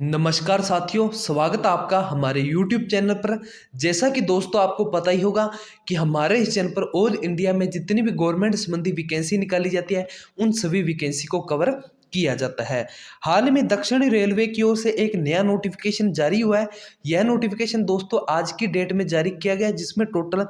नमस्कार साथियों, स्वागत है आपका हमारे YouTube चैनल पर। जैसा कि दोस्तों आपको पता ही होगा कि हमारे इस चैनल पर ऑल इंडिया में जितनी भी गवर्नमेंट संबंधी वैकेंसी निकाली जाती है उन सभी वैकेंसी को कवर किया जाता है। हाल में दक्षिणी रेलवे की ओर से एक नया नोटिफिकेशन जारी हुआ है। यह नोटिफिकेशन दोस्तों आज की डेट में जारी किया गया है, जिसमें टोटल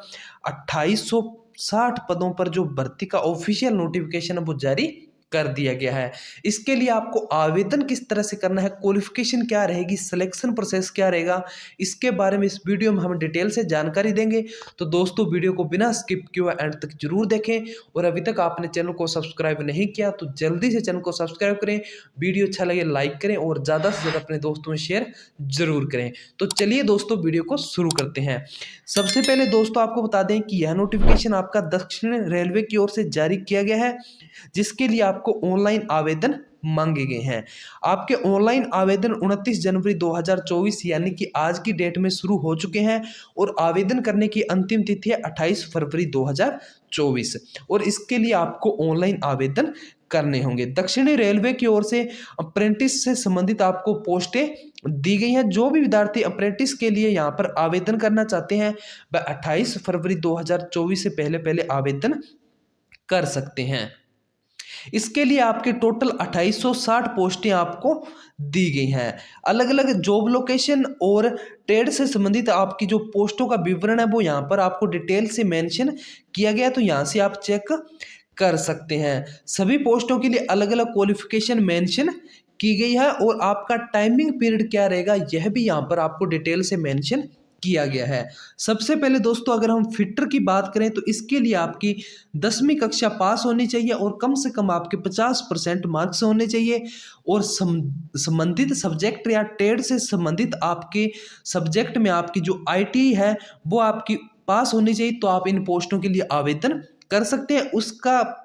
2860 पदों पर जो भर्ती का ऑफिशियल नोटिफिकेशन है वो जारी कर दिया गया है। इसके लिए आपको आवेदन किस तरह से करना है, क्वालिफिकेशन क्या रहेगी, सिलेक्शन प्रोसेस क्या रहेगा, इसके बारे में इस वीडियो में हम डिटेल से जानकारी देंगे। तो दोस्तों वीडियो को बिना स्किप किए हुए एंड तक जरूर देखें, और अभी तक आपने चैनल को सब्सक्राइब नहीं किया तो जल्दी से चैनल को सब्सक्राइब करें। वीडियो अच्छा लगे लाइक करें और ज़्यादा से ज़्यादा अपने दोस्तों में शेयर जरूर करें। तो चलिए दोस्तों वीडियो को शुरू करते हैं। सबसे पहले दोस्तों आपको बता दें कि यह नोटिफिकेशन आपका दक्षिण रेलवे की ओर से जारी किया गया है, जिसके लिए आपको ऑनलाइन आवेदन मांगे गए हैं। आपके ऑनलाइन आवेदन 29 जनवरी 2024 यानी कि आज की डेट में शुरू हो चुके हैं, और आवेदन करने की अंतिम तिथि है 28 फरवरी 2024, और इसके लिए आपको ऑनलाइन आवेदन करने होंगे। दक्षिणी रेलवे की ओर से अप्रेंटिस से संबंधित आपको पोस्टें दी गई हैं। जो भी विद्यार्थी अप्रेंटिस के लिए यहाँ पर आवेदन करना चाहते हैं वह 28 फरवरी 2024 से पहले पहले आवेदन कर सकते हैं। इसके लिए आपके टोटल 2860 पोस्टें आपको दी गई हैं। अलग अलग जॉब लोकेशन और ट्रेड से संबंधित आपकी जो पोस्टों का विवरण है वो यहाँ पर आपको डिटेल से मेंशन किया गया है, तो यहाँ से आप चेक कर सकते हैं। सभी पोस्टों के लिए अलग अलग क्वालिफिकेशन मेंशन की गई है, और आपका टाइमिंग पीरियड क्या रहेगा यह भी यहाँ पर आपको डिटेल से मेंशन किया गया है। सबसे पहले दोस्तों अगर हम फिटर की बात करें तो इसके लिए आपकी 10वीं कक्षा पास होनी चाहिए और कम से कम आपके 50% मार्क्स होने चाहिए, और संबंधित सब्जेक्ट या ट्रेड से संबंधित आपके सब्जेक्ट में आपकी जो आईटी है वो आपकी पास होनी चाहिए, तो आप इन पोस्टों के लिए आवेदन कर सकते हैं। उसका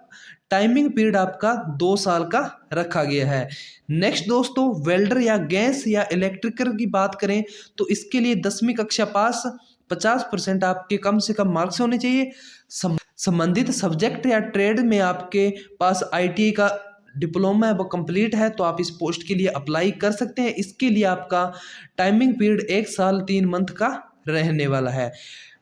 टाइमिंग पीरियड आपका 2 साल का रखा गया है। नेक्स्ट दोस्तों वेल्डर या गैस या इलेक्ट्रिकल की बात करें तो इसके लिए 10वीं कक्षा पास, 50% आपके कम से कम मार्क्स होने चाहिए। संबंधित सब्जेक्ट या ट्रेड में आपके पास आईटीआई का डिप्लोमा है वो कंप्लीट है, तो आप इस पोस्ट के लिए अप्लाई कर सकते हैं। इसके लिए आपका टाइमिंग पीरियड 1 साल 3 मंथ का रहने वाला है।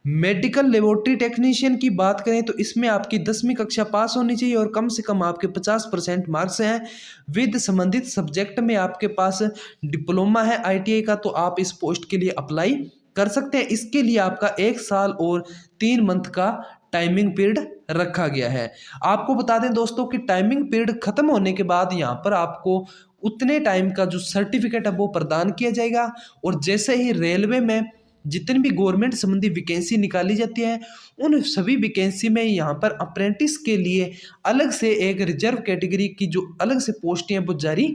मेडिकल लेबोरेटरी टेक्नीशियन की बात करें तो इसमें आपकी 10वीं कक्षा पास होनी चाहिए और कम से कम आपके 50% मार्क्स हैं। विद संबंधित सब्जेक्ट में आपके पास डिप्लोमा है आईटीआई का, तो आप इस पोस्ट के लिए अप्लाई कर सकते हैं। इसके लिए आपका 1 साल और 3 मंथ का टाइमिंग पीरियड रखा गया है। आपको बता दें दोस्तों कि टाइमिंग पीरियड खत्म होने के बाद यहाँ पर आपको उतने टाइम का जो सर्टिफिकेट है वो प्रदान किया जाएगा, और जैसे ही रेलवे में जितनी भी गवर्नमेंट संबंधी वैकेंसी निकाली जाती है उन सभी वैकेंसी में यहाँ पर अप्रेंटिस के लिए अलग से एक रिजर्व कैटेगरी की जो अलग से पोस्टें हैं वो जारी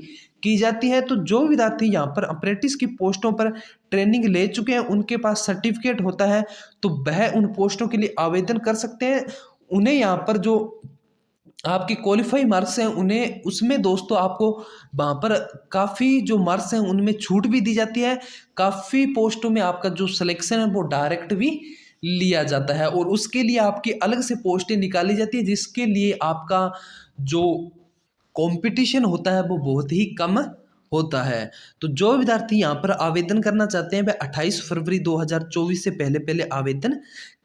की जाती है। तो जो विद्यार्थी यहाँ पर अप्रेंटिस की पोस्टों पर ट्रेनिंग ले चुके हैं उनके पास सर्टिफिकेट होता है, तो वह उन पोस्टों के लिए आवेदन कर सकते हैं। उन्हें यहाँ पर जो आपकी क्वालिफाई मार्क्स हैं उन्हें उसमें दोस्तों आपको वहाँ पर काफ़ी जो मार्क्स हैं उनमें छूट भी दी जाती है। काफ़ी पोस्टों में आपका जो सिलेक्शन है वो डायरेक्ट भी लिया जाता है, और उसके लिए आपकी अलग से पोस्टें निकाली जाती है, जिसके लिए आपका जो कंपटीशन होता है वो बहुत ही कम होता है। तो जो विद्यार्थी यहाँ पर आवेदन करना चाहते हैं वह 28 फरवरी 2024 से पहले पहले आवेदन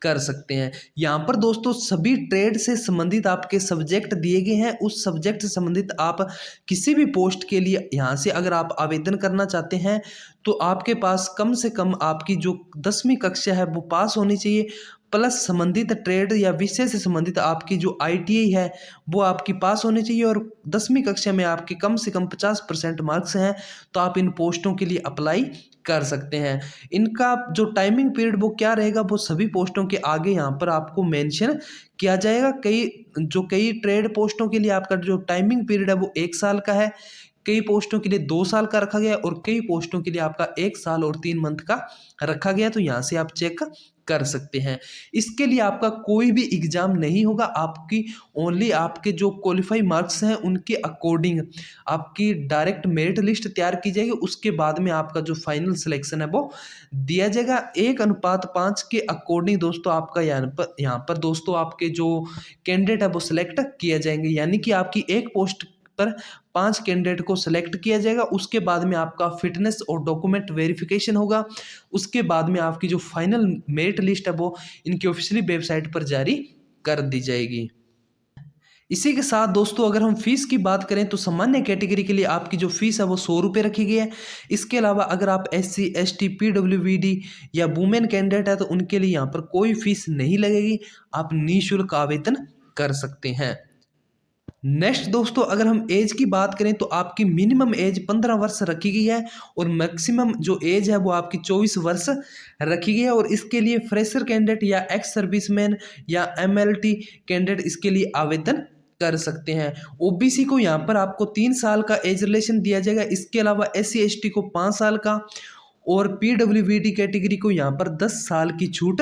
कर सकते हैं। यहाँ पर दोस्तों सभी ट्रेड से संबंधित आपके सब्जेक्ट दिए गए हैं। उस सब्जेक्ट से संबंधित आप किसी भी पोस्ट के लिए यहाँ से अगर आप आवेदन करना चाहते हैं तो आपके पास कम से कम आपकी जो 10वीं कक्षा है वो पास होनी चाहिए, प्लस संबंधित ट्रेड या विषय से संबंधित आपकी जो आईटीआई है वो आपकी पास होनी चाहिए, और 10वीं कक्षा में आपके कम से कम 50% मार्क्स हैं, तो आप इन पोस्टों के लिए अप्लाई कर सकते हैं। इनका जो टाइमिंग पीरियड वो क्या रहेगा वो सभी पोस्टों के आगे यहाँ पर आपको मेंशन किया जाएगा। कई ट्रेड पोस्टों के लिए आपका जो टाइमिंग पीरियड है वो 1 साल का है, कई पोस्टों के लिए 2 साल का रखा गया है, और कई पोस्टों के लिए आपका 1 साल और 3 मंथ का रखा गया, तो यहाँ से आप चेक कर सकते हैं। इसके लिए आपका कोई भी एग्जाम नहीं होगा, आपकी ओनली आपके जो क्वालिफाई मार्क्स हैं उनके अकॉर्डिंग आपकी डायरेक्ट मेरिट लिस्ट तैयार की जाएगी। उसके बाद में आपका जो फाइनल सिलेक्शन है वो दिया जाएगा 1:5 के अकॉर्डिंग। दोस्तों आपका यहाँ पर दोस्तों आपके जो कैंडिडेट है वो सिलेक्ट किए जाएंगे, यानी कि आपकी एक पोस्ट पर 5 कैंडिडेट को सिलेक्ट किया जाएगा। उसके बाद में आपका फिटनेस और डॉक्यूमेंट वेरिफिकेशन होगा। उसके बाद में आपकी जो फाइनल मेरिट लिस्ट है वो इनकी ऑफिशियली वेबसाइट पर जारी कर दी जाएगी। इसी के साथ दोस्तों अगर हम फीस की बात करें तो सामान्य कैटेगरी के लिए आपकी जो फीस है वो 100 रुपये रखी गई है। इसके अलावा अगर आप SC ST PWD या वुमेन कैंडिडेट है तो उनके लिए यहाँ पर कोई फीस नहीं लगेगी, आप निःशुल्क आवेदन कर सकते हैं। नेक्स्ट दोस्तों अगर हम एज की बात करें तो आपकी मिनिमम एज 15 वर्ष रखी गई है और मैक्सिमम जो एज है वो आपकी 24 वर्ष रखी गई है। और इसके लिए फ्रेशर कैंडिडेट या एक्स सर्विसमैन या MLT कैंडिडेट इसके लिए आवेदन कर सकते हैं। OBC को यहाँ पर आपको 3 साल का एज रिलेशन दिया जाएगा। इसके अलावा SC ST को 5 साल का और PWD कैटेगरी को यहाँ पर 10 साल की छूट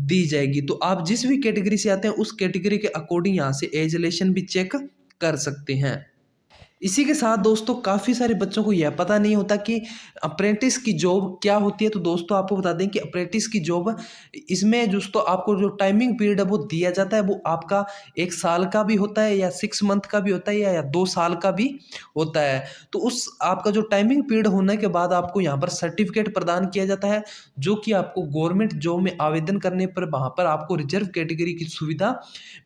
दी जाएगी। तो आप जिस भी कैटेगरी से आते हैं उस कैटेगरी के अकॉर्डिंग यहाँ से एज रिलेशन भी चेक कर सकते हैं। इसी के साथ दोस्तों काफ़ी सारे बच्चों को यह पता नहीं होता कि अप्रेंटिस की जॉब क्या होती है। तो दोस्तों आपको बता दें कि अप्रेंटिस की जॉब इसमें दोस्तों आपको जो टाइमिंग पीरियड है वो दिया जाता है वो आपका 1 साल का भी होता है या 6 मंथ का भी होता है या 2 साल का भी होता है। तो उस आपका जो टाइमिंग पीरियड होने के बाद आपको यहाँ पर सर्टिफिकेट प्रदान किया जाता है जो कि आपको गवर्नमेंट जॉब में आवेदन करने पर वहाँ पर आपको रिजर्व कैटेगरी की सुविधा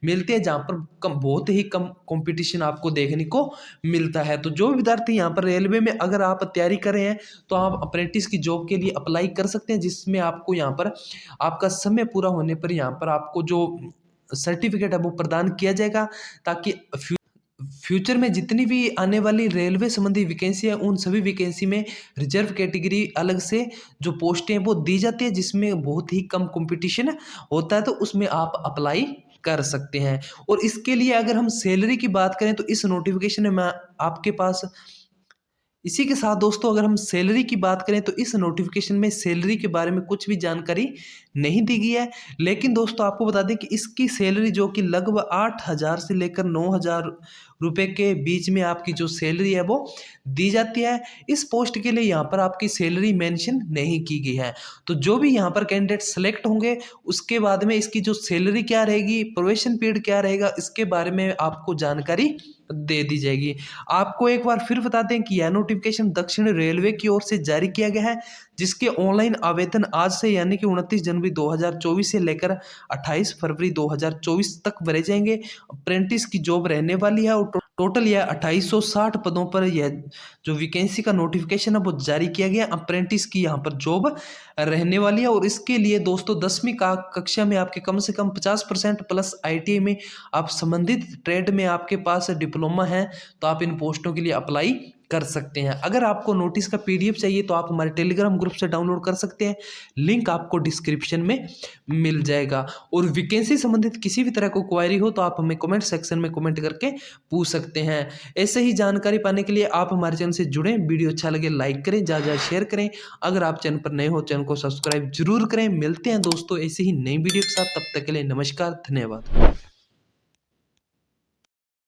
मिलती है जहाँ पर बहुत ही कम कॉम्पिटिशन आपको देखने को मिलता है। तो जो विद्यार्थी यहाँ पर रेलवे में अगर आप तैयारी कर रहे हैं तो आप अप्रेंटिस की जॉब के लिए अप्लाई कर सकते हैं जिसमें आपको यहाँ पर आपका समय पूरा होने पर यहाँ पर आपको जो सर्टिफिकेट है वो प्रदान किया जाएगा ताकि फ्यूचर में जितनी भी आने वाली रेलवे संबंधी वैकेंसी है उन सभी वैकेंसी में रिजर्व कैटेगरी अलग से जो पोस्टें हैं वो दी जाती है जिसमें बहुत ही कम कंपटीशन होता है। तो उसमें आप अप्लाई कर सकते हैं। और इसके लिए अगर हम सैलरी की बात करें तो इस नोटिफिकेशन में आपके पास इसी के साथ दोस्तों अगर हम सैलरी की बात करें तो इस नोटिफिकेशन में सैलरी के बारे में कुछ भी जानकारी नहीं दी गई है। लेकिन दोस्तों आपको बता दें कि इसकी सैलरी जो कि लगभग 8,000 से लेकर 9,000 रुपये के बीच में आपकी जो सैलरी है वो दी जाती है। इस पोस्ट के लिए यहाँ पर आपकी सैलरी मेंशन नहीं की गई है। तो जो भी यहाँ पर कैंडिडेट सेलेक्ट होंगे उसके बाद में इसकी जो सैलरी क्या रहेगी, प्रोबेशन पीरियड क्या रहेगा, इसके बारे में आपको जानकारी दे दी जाएगी। आपको एक बार फिर बता दें कि यह नोटिफिकेशन दक्षिण रेलवे की ओर से जारी किया गया है जिसके ऑनलाइन आवेदन आज से यानी कि 29 जनवरी 2024 से लेकर 28 फरवरी 2024 तक भरे जाएंगे। अप्रेंटिस की जॉब रहने वाली है और टोटल यह 2860 पदों पर यह जो वैकेंसी का नोटिफिकेशन है वो जारी किया गया। अप्रेंटिस की यहाँ पर जॉब रहने वाली है और इसके लिए दोस्तों 10वीं कक्षा में आपके कम से कम 50% प्लस ITI में आप संबंधित ट्रेड में आपके पास डिप्लोमा है तो आप इन पोस्टों के लिए अप्लाई कर सकते हैं। अगर आपको नोटिस का PDF चाहिए तो आप हमारे टेलीग्राम ग्रुप से डाउनलोड कर सकते हैं, लिंक आपको डिस्क्रिप्शन में मिल जाएगा। और वैकेंसी संबंधित किसी भी तरह को क्वायरी हो तो आप हमें कमेंट सेक्शन में कमेंट करके पूछ सकते हैं। ऐसे ही जानकारी पाने के लिए आप हमारे चैनल से जुड़ें, वीडियो अच्छा लगे लाइक करें, ज़्यादा शेयर करें। अगर आप चैनल पर नए हो चैनल को सब्सक्राइब जरूर करें। मिलते हैं दोस्तों ऐसे ही नई वीडियो के साथ, तब तक के लिए नमस्कार, धन्यवाद।